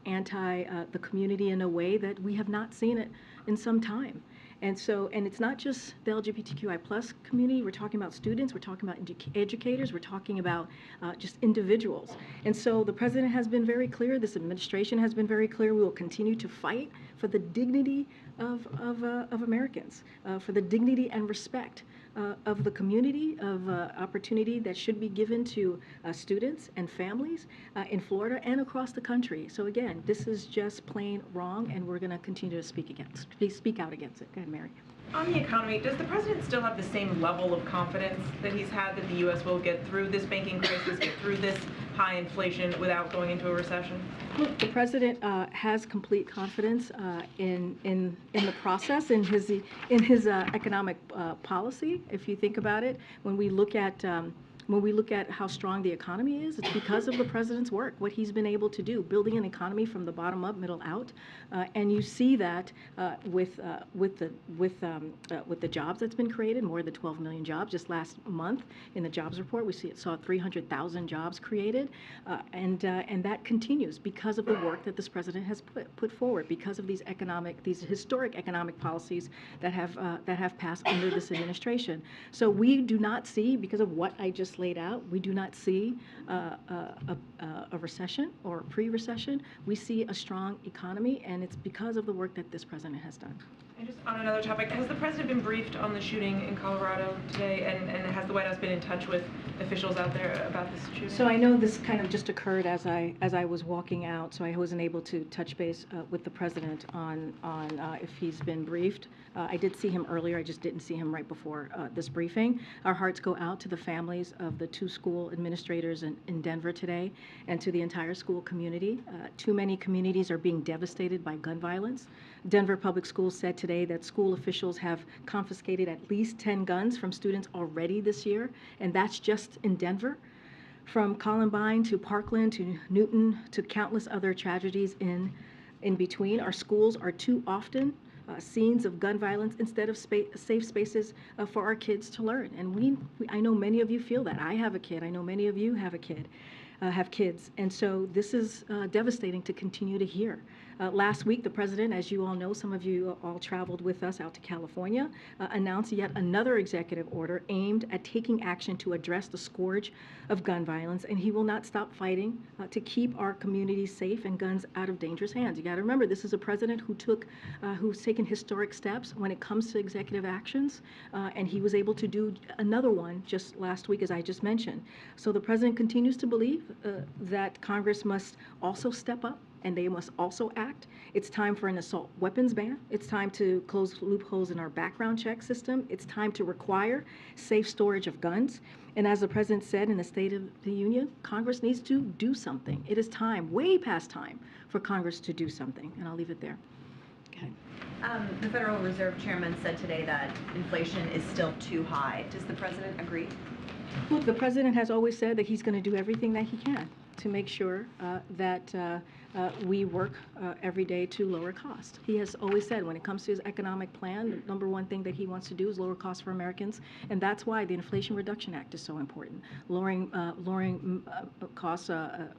anti the community in a way that we have not seen it in some time. And it's not just the LGBTQI+ community. We're talking about students, we're talking about educators, we're talking about just individuals. And so the president has been very clear, this administration has been very clear, we will continue to fight for the dignity of Americans, for the dignity and respect of the community, of opportunity that should be given to students and families in Florida and across the country. So again, this is just plain wrong, and we're going to continue to speak out against it. Go ahead, Mary. On the economy, does the president still have the same level of confidence that he's had that the U.S. will get through this banking crisis, get through this high inflation without going into a recession? Look, the president has complete confidence in the process, in his economic policy. If you think about it, when we look at how strong the economy is, it's because of the president's work, what he's been able to do, building an economy from the bottom up, middle out, and you see that with the jobs that's been created, more than 12 million jobs just last month in the jobs report. We saw 300,000 jobs created, and that continues because of the work that this president has put forward, because of these historic economic policies that have passed under this administration. So we do not see, because of what I just laid out, we do not see a recession or pre-recession. We see a strong economy, and it's because of the work that this president has done. And just on another topic, has the president been briefed on the shooting in Colorado today, and has the White House been in touch with officials out there about this shooting? So I know this kind of just occurred as I was walking out, so I wasn't able to touch base with the president on if he's been briefed. I did see him earlier. I just didn't see him right before this briefing. Our hearts go out to the families of the 2 school administrators in Denver today, and to the entire school community. Too many communities are being devastated by gun violence. Denver Public Schools said today that school officials have confiscated at least 10 guns from students already this year, and that's just in Denver. From Columbine to Parkland to Newton to countless other tragedies in between, our schools are too often scenes of gun violence instead of safe spaces for our kids to learn. And I know many of you feel that. I have a kid. I know many of you have kids. And so this is devastating to continue to hear. Last week, the president, as you all know, some of you all traveled with us out to California, announced yet another executive order aimed at taking action to address the scourge of gun violence, and he will not stop fighting to keep our communities safe and guns out of dangerous hands. You got to remember, this is a president who's taken historic steps when it comes to executive actions, and he was able to do another one just last week, as I just mentioned. So the president continues to believe that Congress must also step up, and they must also act. It's time for an assault weapons ban. It's time to close loopholes in our background check system. It's time to require safe storage of guns. And as the president said in the State of the Union, Congress needs to do something. It is time, way past time, for Congress to do something. And I'll leave it there. Okay. The Federal Reserve Chairman said today that inflation is still too high. Does the president agree? Look, the president has always said that he's going to do everything that he can to make sure that we work every day to lower cost. He has always said when it comes to his economic plan, the number one thing that he wants to do is lower costs for Americans, and that's why the Inflation Reduction Act is so important. Lowering costs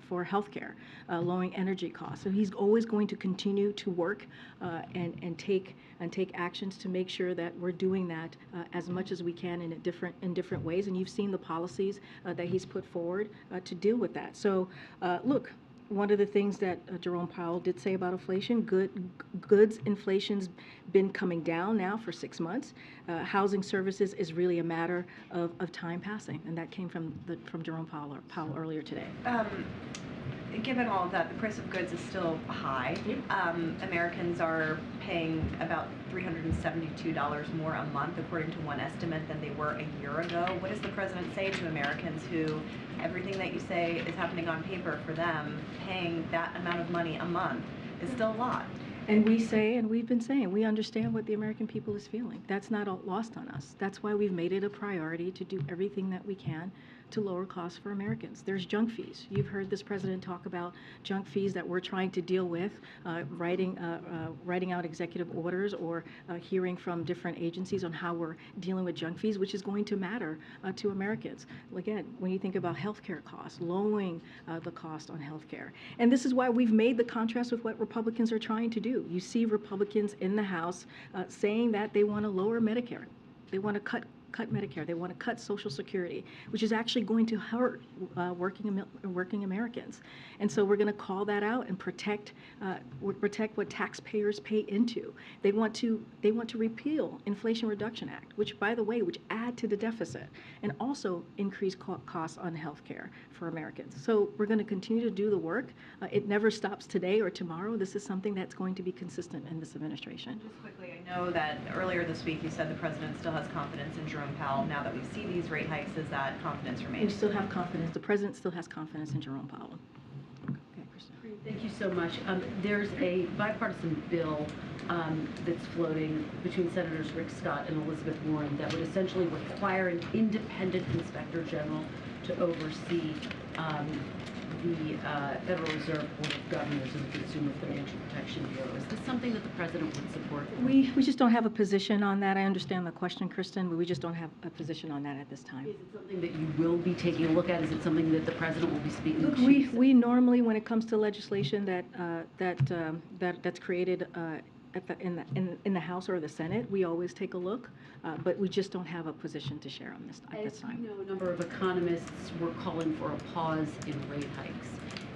for health care, lowering energy costs. So he's always going to continue to work and take actions to make sure that we're doing that as much as we can in different ways. And you've seen the policies that he's put forward to deal with that. So look, one of the things that Jerome Powell did say about inflation, goods inflation's been coming down now for 6 months. Housing services is really a matter of time passing, and that came from Jerome Powell earlier today. Given all of that, the price of goods is still high. Americans are paying about $372 more a month, according to one estimate, than they were a year ago. What does the president say to Americans who everything that you say is happening on paper for them, paying that amount of money a month is still a lot? And we say, and we've been saying, we understand what the American people is feeling. That's not all lost on us. That's why we've made it a priority to do everything that we can to lower costs for Americans. There's junk fees. You've heard this president talk about junk fees that we're trying to deal with, writing out executive orders or hearing from different agencies on how we're dealing with junk fees, which is going to matter to Americans. Again, when you think about healthcare costs, lowering the cost on healthcare. And this is why we've made the contrast with what Republicans are trying to do. You see Republicans in the House saying that they want to lower Medicare. They want to cut Medicare. They want to cut Social Security, which is actually going to hurt working Americans. And so we're going to call that out and protect what taxpayers pay into. They want to repeal Inflation Reduction Act, which, by the way, which add to the deficit and also increase costs on health care for Americans. So we're going to continue to do the work. It never stops today or tomorrow. This is something that's going to be consistent in this administration. Just quickly, I know that earlier this week you said the president still has confidence in Jerome Powell now that we see these rate hikes? Is that confidence We remains? still have confidence. The president still has confidence in Jerome Powell. Thank you so much. There's a bipartisan bill that's floating between Senators Rick Scott and Elizabeth Warren that would essentially require an independent inspector general to oversee the Federal Reserve Board of Governors and the Consumer Financial Protection Bureau. Is this something that the president would support? We just don't have a position on that. I understand the question, Kristen, but we just don't have a position on that at this time. Is it something that you will be taking a look at? Is it something that the president will be speaking Look, to? we normally, when it comes to legislation that's created in the House or the Senate, we always take a look, but we just don't have a position to share on this at this time. As you know, a number of economists were calling for a pause in rate hikes.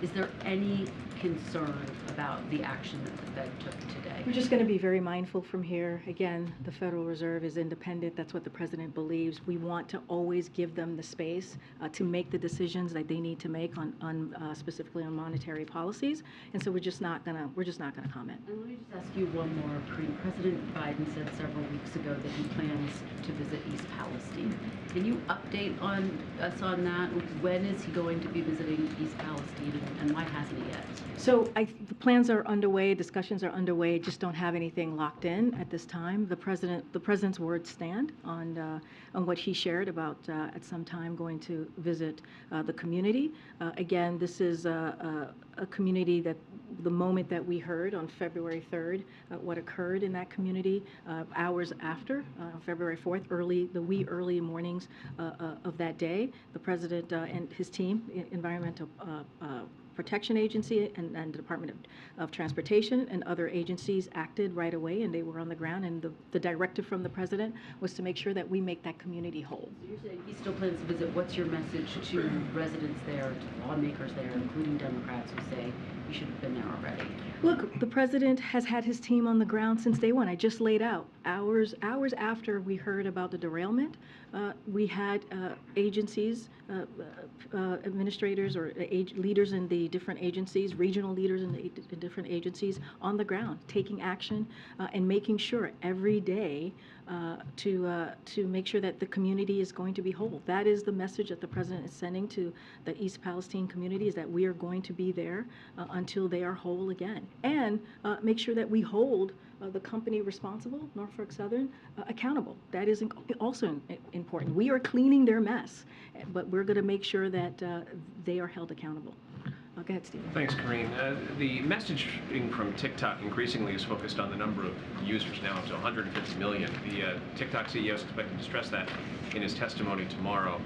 Is there any concern about the action that the Fed took today? We're just going to be very mindful from here. Again, the Federal Reserve is independent. That's what the president believes. We want to always give them the space to make the decisions that they need to make on specifically on monetary policies. And so we're just not going to comment. And let me just ask you one more, Karine. President Biden said several weeks ago that he plans to visit East Palestine. Can you update us on that? When is he going to be visiting East Palestine, and why hasn't he yet? So the plans are underway, discussions are underway, just don't have anything locked in at this time. The president's words stand on what he shared about at some time going to visit the community. Again, this is a community that the moment that we heard on February 3rd, what occurred in that community hours after, February 4th, the wee early mornings of that day, the president and his team, Environmental Protection Agency and the Department of Transportation and other agencies acted right away, and they were on the ground, and the directive from the president was to make sure that we make that community whole. So you're saying he still plans to visit. What's your message to residents there, to lawmakers there, including Democrats who say you should have been there already? Look, the president has had his team on the ground since day one. I just laid out hours after we heard about the derailment. We had agencies, administrators or leaders in the different agencies, regional leaders in the different agencies on the ground, taking action and making sure every day to make sure that the community is going to be whole. That is the message that the president is sending to the East Palestine community, is that we are going to be there until they are whole again, and make sure that we hold the company responsible, Norfolk Southern, accountable. That is also important. We are cleaning their mess, but we're going to make sure that they are held accountable. Go ahead, Steve. Thanks, Karine. The messaging from TikTok increasingly is focused on the number of users, now up to 150 million. The TikTok CEO is expected to stress that in his testimony tomorrow.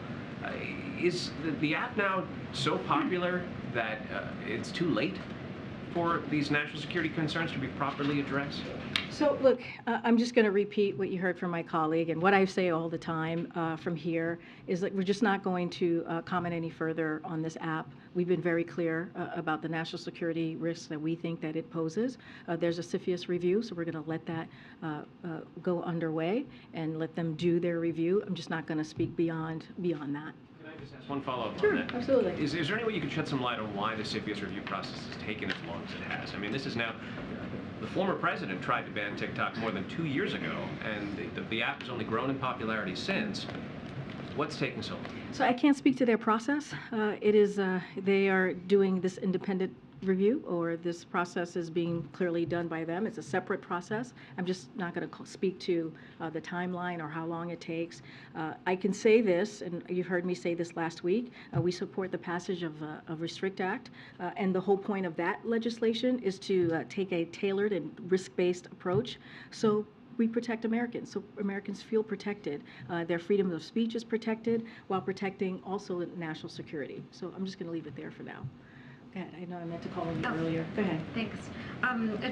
Is the app now so popular that it's too late for these national security concerns to be properly addressed? So look, I'm just going to repeat what you heard from my colleague, and what I say all the time from here is that we're just not going to comment any further on this app. We've been very clear about the national security risks that we think that it poses. There's a CFIUS review, so we're going to let that go underway and let them do their review. I'm just not going to speak beyond that. Can I just ask one follow-up Sure, on that? absolutely. Is there any way you could shed some light on why the CFIUS review process has taken as long as it has? I mean, this is now, the former president tried to ban TikTok more than 2 years ago, and the app has only grown in popularity since. What's taking so long? So I can't speak to their process. They are doing this independent review, or this process is being clearly done by them. It's a separate process. I'm just not going to speak to the timeline or how long it takes. I can say this, and you've heard me say this last week, we support the passage of Restrict Act, and the whole point of that legislation is to take a tailored and risk-based approach. So we protect Americans, so Americans feel protected. Their freedom of speech is protected while protecting also national security. So I'm just going to leave it there for now. Go ahead. I know I meant to call on you earlier. Go ahead. Thanks.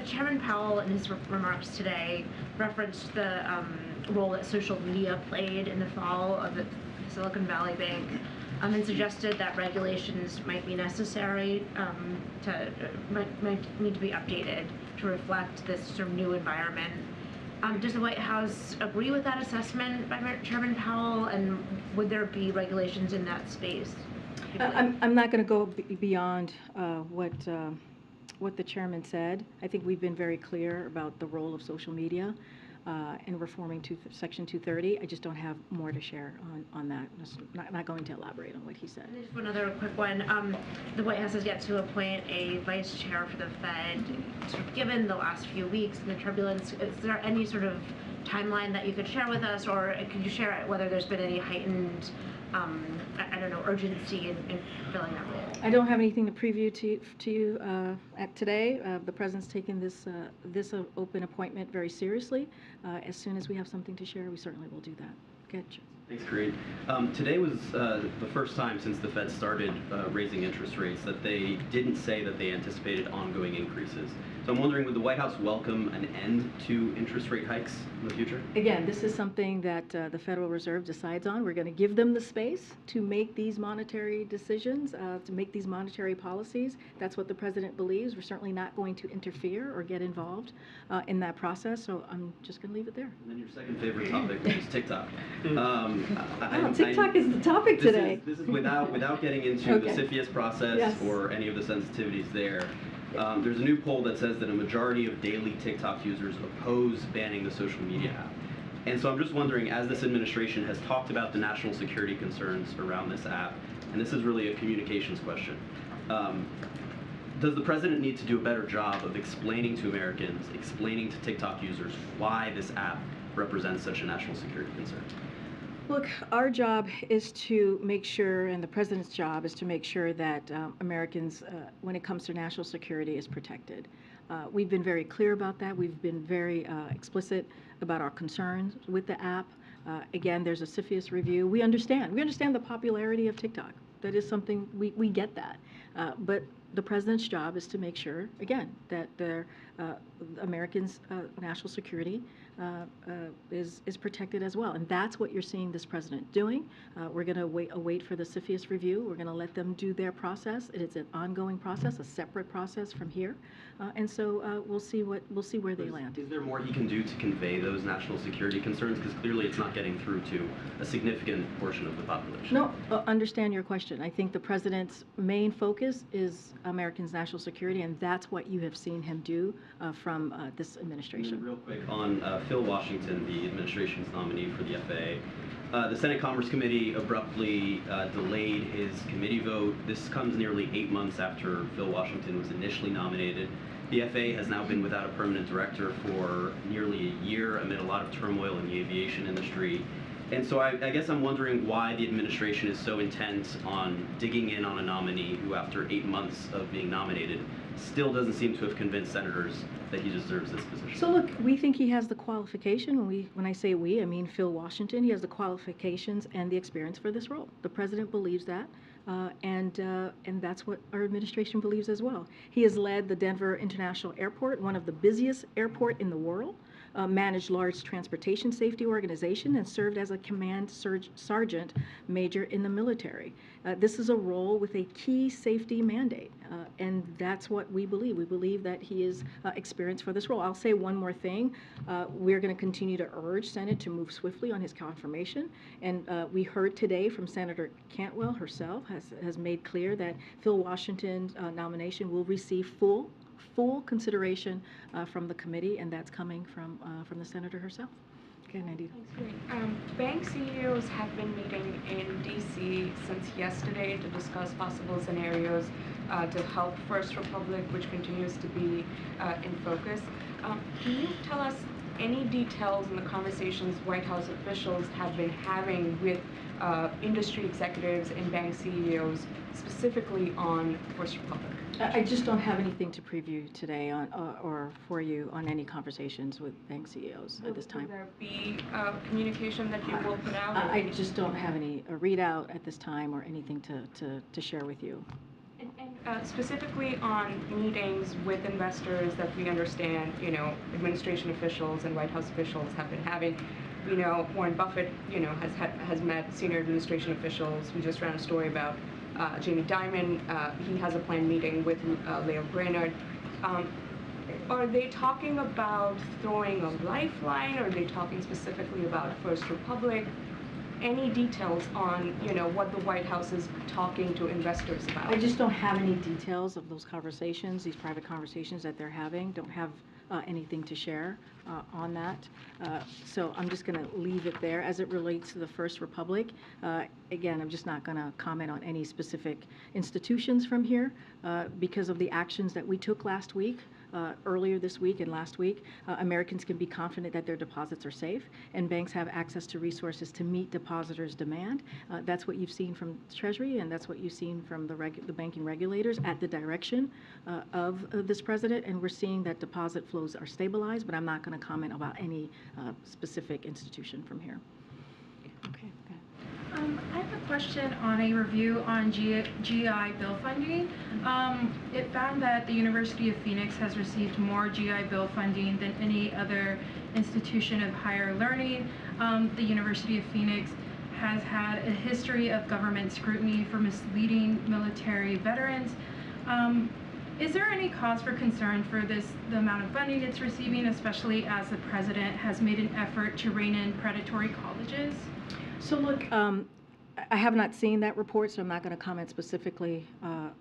Chairman Powell, in his remarks today, referenced the role that social media played in the fall of the Silicon Valley Bank, and suggested that regulations might be necessary, might need to be updated to reflect this sort of new environment. Does the White House agree with that assessment by Chairman Powell, and would there be regulations in that space? I'm not going to go beyond what the chairman said. I think we've been very clear about the role of social media. and reforming Section 230. I just don't have more to share on that. I'm not going to elaborate on what he said. Just one other quick one. The White House has yet to appoint a vice chair for the Fed. Sort of given the last few weeks and the turbulence, is there any sort of timeline that you could share with us, or could you share whether there's been any heightened, I don't know, urgency in filling that role? I don't have anything to preview to you at today. The President's taken this open appointment very seriously. As soon as we have something to share, we certainly will do that. Okay. Thanks, Karine. Today was the first time since the Fed started raising interest rates that they didn't say that they anticipated ongoing increases. So I'm wondering, would the White House welcome an end to interest rate hikes in the future? Again, this is something that the Federal Reserve decides on. We're going to give them the space to make these monetary decisions, to make these monetary policies. That's what the President believes. We're certainly not going to interfere or get involved in that process, so I'm just going to leave it there. And then your second favorite topic, which is TikTok. TikTok is the topic today. This is without getting into Okay. the CFIUS process Yes. or any of the sensitivities there. There's a new poll that says that a majority of daily TikTok users oppose banning the social media app. And so I'm just wondering, as this administration has talked about the national security concerns around this app, and this is really a communications question, does the President need to do a better job of explaining to Americans, explaining to TikTok users why this app represents such a national security concern? Look, our job is to make sure, and the President's job is to make sure that Americans, when it comes to national security, is protected. We've been very clear about that. We've been very explicit about our concerns with the app. Again, there's a CFIUS review. We understand the popularity of TikTok. That is something, we get that. But the President's job is to make sure, again, that Americans' national security is protected as well. And that's what you're seeing this President doing. We're going to await for the CFIUS review. We're going to let them do their process. It is an ongoing process, a separate process from here. And so we'll see where they land. Is there more he can do to convey those national security concerns? Because clearly it's not getting through to a significant portion of the population. No, understand your question. I think the President's main focus is Americans' national security, and that's what you have seen him do from this administration. And then real quick on Phil Washington, the administration's nominee for the FAA. The Senate Commerce Committee abruptly delayed his committee vote. This comes nearly 8 months after Phil Washington was initially nominated. The FAA has now been without a permanent director for nearly a year amid a lot of turmoil in the aviation industry. And so I guess I'm wondering why the administration is so intent on digging in on a nominee who, after 8 months of being nominated, still doesn't seem to have convinced senators that he deserves this position. So look, we think he has the qualification. When I say we, I mean Phil Washington. He has the qualifications and the experience for this role. The President believes that, and that's what our administration believes as well. He has led the Denver International Airport, one of the busiest airport in the world, managed large transportation safety organization, and served as a command sergeant major in the military. This is a role with a key safety mandate, and that's what we believe. We believe that he is experienced for this role. I'll say one more thing. We're going to continue to urge Senate to move swiftly on his confirmation, and we heard today from Senator Cantwell herself has made clear that Phil Washington's nomination will receive full consideration from the committee, and that's coming from the senator herself. Okay, Nandita. Bank CEOs have been meeting in D.C. since yesterday to discuss possible scenarios to help First Republic, which continues to be in focus. Can you tell us any details in the conversations White House officials have been having with industry executives and bank CEOs, specifically on First Republic? I just don't have anything to preview today on or for you on any conversations with bank CEOs at this time. Will there be communication that you will put out? I just don't have any readout at this time or anything to share with you. And specifically on meetings with investors that we understand, administration officials and White House officials have been having. We know Warren Buffett, has met senior administration officials. We just ran a story about Jamie Dimon. He has a planned meeting with Leo Brainerd. Are they talking about throwing a lifeline? Are they talking specifically about First Republic? Any details on, what the White House is talking to investors about? I just don't have any details of those conversations, these private conversations that they're having. Don't have anything to share on that. So I'm just going to leave it there. As it relates to the First Republic, again, I'm just not going to comment on any specific institutions from here because of the actions that we took last week. Earlier this week and last week, Americans can be confident that their deposits are safe, and banks have access to resources to meet depositors' demand. That's what you've seen from Treasury, and that's what you've seen from the banking regulators at the direction of this president. And we're seeing that deposit flows are stabilized, but I'm not going to comment about any specific institution from here. Okay. I have a question on a review on GI Bill funding. It found that the University of Phoenix has received more GI Bill funding than any other institution of higher learning. The University of Phoenix has had a history of government scrutiny for misleading military veterans. Is there any cause for concern for the amount of funding it's receiving, especially as the president has made an effort to rein in predatory colleges? So look, I have not seen that report, so I'm not going to comment specifically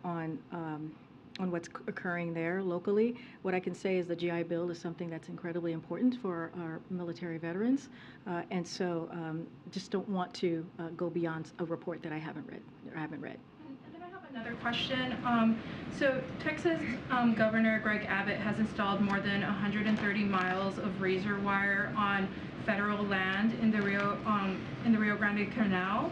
on what's occurring there locally. What I can say is the GI Bill is something that's incredibly important for our military veterans, and so just don't want to go beyond a report that I haven't read. And then I have another question. So Texas Governor Greg Abbott has installed more than 130 miles of razor wire on federal land in the Rio Grande Canal.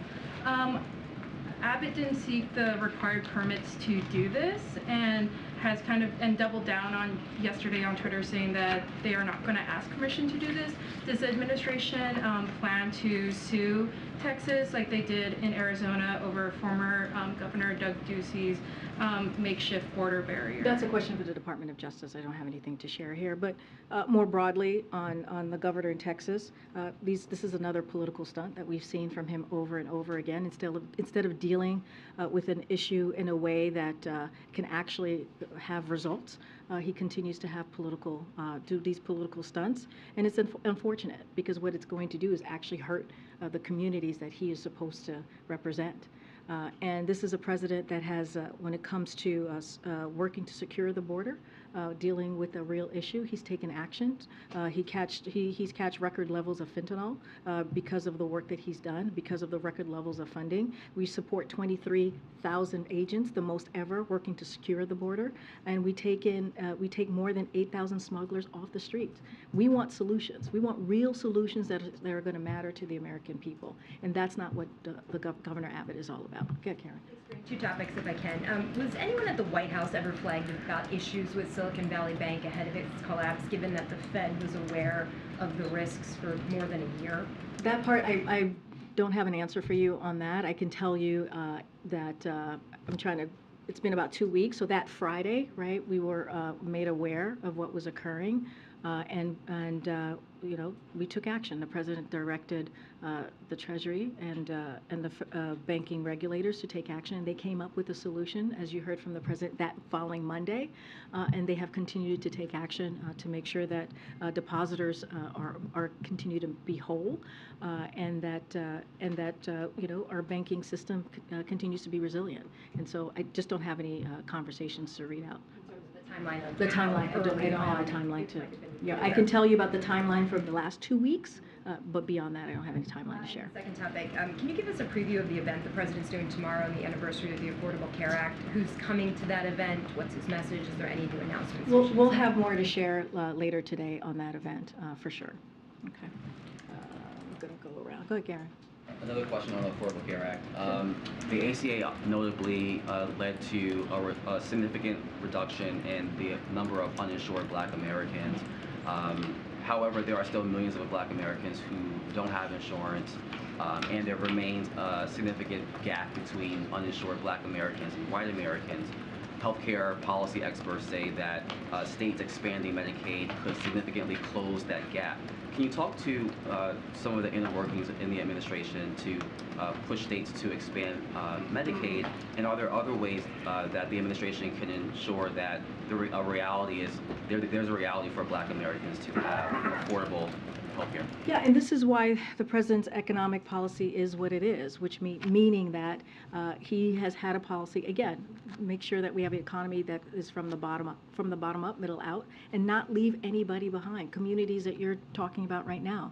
Abbott didn't seek the required permits to do this, and has doubled down on yesterday on Twitter saying that they are not going to ask permission to do this. Does the administration plan to sue Texas like they did in Arizona over former Governor Doug Ducey's makeshift border barrier? That's a question for the Department of Justice. I don't have anything to share here. But more broadly on the governor in Texas, this is another political stunt that we've seen from him over and over again. Instead of dealing with an issue in a way that can actually have results, he continues to have do these political stunts. And it's unfortunate because what it's going to do is actually hurt the communities that he is supposed to represent. And this is a president that has, when it comes to working to secure the border, dealing with a real issue, he's taken action. He's catched record levels of fentanyl because of the work that he's done, because of the record levels of funding. We support 23,000 agents, the most ever, working to secure the border, and we take more than 8,000 smugglers off the streets. We want solutions. We want real solutions that are going to matter to the American people, and that's not what Governor Abbott is all about. Go ahead, Karen. Two topics, if I can. Was anyone at the White House ever flagged about issues with Silicon Valley Bank ahead of its collapse, given that the Fed was aware of the risks for more than a year? That part, I don't have an answer for you on that. I can tell you that it's been about 2 weeks, so that Friday, right, we were made aware of what was occurring, and we took action. The president directed the Treasury and the banking regulators to take action, and they came up with a solution, as you heard from the president, that following Monday, and they have continued to take action to make sure that depositors are continue to be whole, and that our banking system continues to be resilient. And so I just don't have any conversations to read out. The timeline. I don't have a timeline to. Yeah, I can tell you about the timeline from the last 2 weeks, but beyond that, I don't have any timeline to share. Second topic. Can you give us a preview of the event the president's doing tomorrow on the anniversary of the Affordable Care Act? Who's coming to that event? What's his message? Is there any new announcements? We'll have more to share later today on that event, for sure. Okay. I'm going to go around. Go ahead, Garen. Another question on the Affordable Care Act. The ACA notably led to a significant reduction in the number of uninsured Black Americans. However, there are still millions of Black Americans who don't have insurance, and there remains a significant gap between uninsured Black Americans and white Americans. Healthcare policy experts say that states expanding Medicaid could significantly close that gap. Can you talk to some of the inner workings in the administration to push states to expand Medicaid, and are there other ways that the administration can ensure that there's a reality for Black Americans to have affordable healthcare? Yeah, and this is why the president's economic policy is what it is, which meaning that he has had a policy, again, make sure that we have an economy that is from the bottom up, middle out, and not leave anybody behind. Communities that you're talking about right now,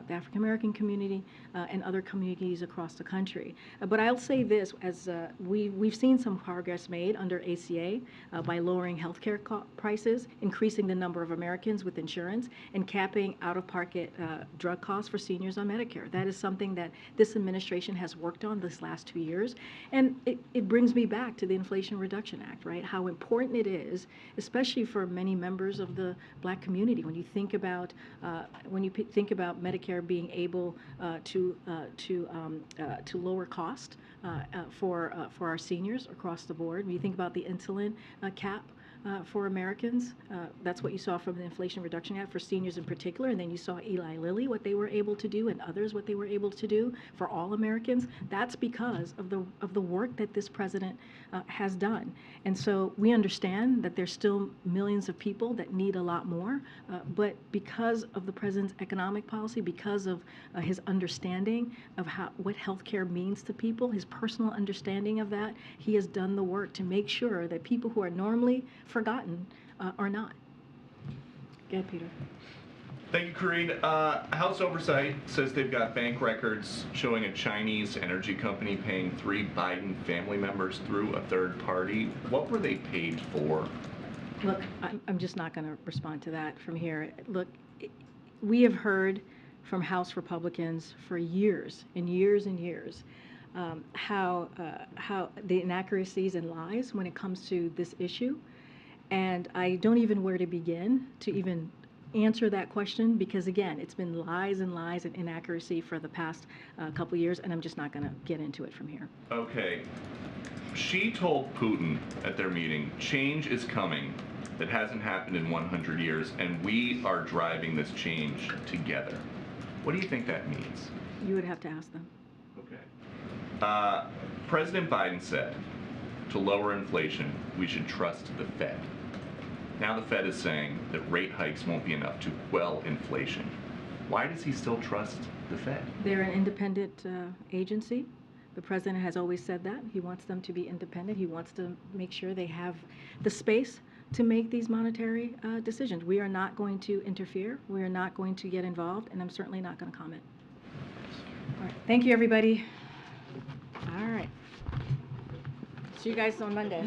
the African American community and other communities across the country. But I'll say this, as we've seen some progress made under ACA by lowering healthcare prices, increasing the number of Americans with insurance, and capping out-of-pocket drug costs for seniors on Medicare. That is something that this administration has worked on this last 2 years. And it brings me back to the Inflation Reduction Act, right? How important it is, especially for many members of the Black community, when you think about Medicare being able to lower cost for our seniors across the board. When you think about the insulin cap for Americans, that's what you saw from the Inflation Reduction Act for seniors in particular, and then you saw Eli Lilly, what they were able to do, and others, what they were able to do for all Americans. That's because of the work that this president has done. And so we understand that there's still millions of people that need a lot more, but because of the president's economic policy, because of his understanding of what healthcare means to people, his personal understanding of that, he has done the work to make sure that people who are normally forgotten are not. Go ahead, Peter. Thank you, Karine. House Oversight says they've got bank records showing a Chinese energy company paying 3 Biden family members through a third party. What were they paid for? Look, I'm just not going to respond to that from here. Look, we have heard from House Republicans for years and years and years how the inaccuracies and lies when it comes to this issue. And I don't even know where to begin to even answer that question, because again, it's been lies and lies and inaccuracy for the past couple years, and I'm just not going to get into it from here. Okay. Xi told Putin at their meeting, change is coming that hasn't happened in 100 years, and we are driving this change together. What do you think that means? You would have to ask them. Okay. President Biden said, to lower inflation, we should trust the Fed. Now the Fed is saying that rate hikes won't be enough to quell inflation. Why does he still trust the Fed? They're an independent agency. The president has always said that. He wants them to be independent. He wants to make sure they have the space to make these monetary decisions. We are not going to interfere. We are not going to get involved, and I'm certainly not going to comment. All right. Thank you, everybody. All right. See you guys on Monday.